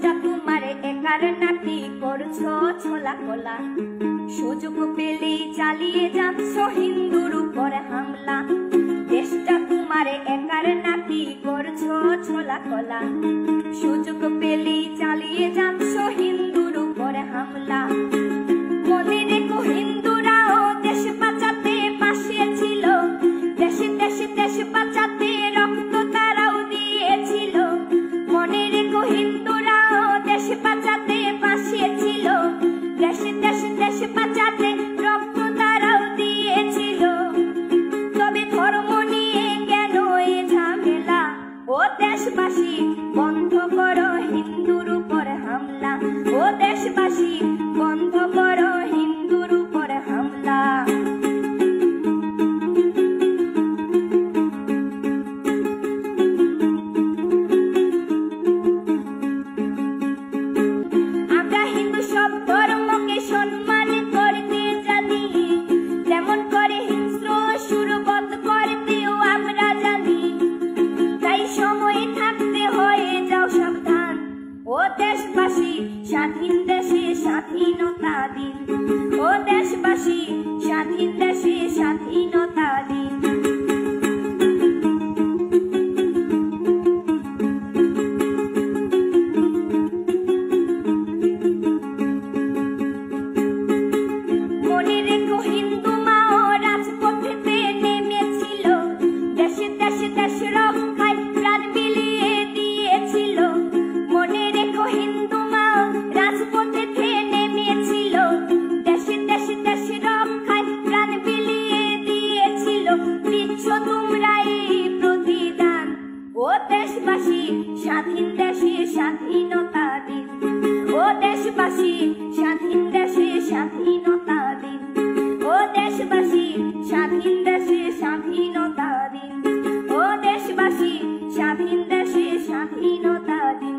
দেশটা তোমার একার নাকি করছো ছোলা কোলা। সুযোগ পেলেই চালিয়ে যাচ্ছ হিন্দুর উপর হামলা। দেশটা তোমার একার নাকি করছো ছোলা কোলা। সুযোগ পেলেই চালিয়ে যাচ্ছ হিন্দুর উপর হামলা। মনে রেখো হিন্দুরাও দেশ বাঁচাতে পাশে ছিল। দেশে দেশে দেশ বাঁচাতে রক্ত তারাও দিয়েছিল। মনে রেখো হিন্দুরাও দেশ বাঁচাতে পাশে ছিল। দেশে দেশে দেশ বাঁচাতে রক্ত তারাও দিয়েছিল। তবে ধর্ম নিয়ে কেন এ ঝামেলা? ও দেশবাসী বন্ধ করো হিন্দুর উপর হামলা। ও দেশবাসী বন্ধ করো হিন্দুর উপর হামলা। আমরা হিন্দু সব ধর্মকে সম্মান করতে জানি, যেমন করে হিংস্র সুরবধ করতেও আমরা জানি। তাই সময় থাকতে হয়ে যাও সাবধান। ও দেশবাসী স্বাধীন দেশে স্বাধীনতা দিন। ও দেশবাসী স্বাধীন দেশে স্বাধীনতা দিন। মনে রেখো হিন্দু মাও রাজপথেতে নেমেছিল। দেশে দেশে দেশ রক্ষায় প্রাণ বিলিয়ে দিয়েছিল। মনে রেখো হিন্দু মাও রাজপথেতে নেমেছিল। দেশে দেশে দেশ রক্ষায় প্রাণ বিলিয়ে দিয়েছিল। দিচ্ছ তোমরা এই প্রতিদান। ও দেশবাসী স্বাধীন দেশে স্বাধীনতা দিন। ও দেশবাসী স্বাধীন দেশে স্বাধীনতা দিন। ও দেশবাসী স্বাধীন দেশে স্বাধীনতা দিন। ও দেশবাসী স্বাধীন দেশে স্বাধীনতা দিন।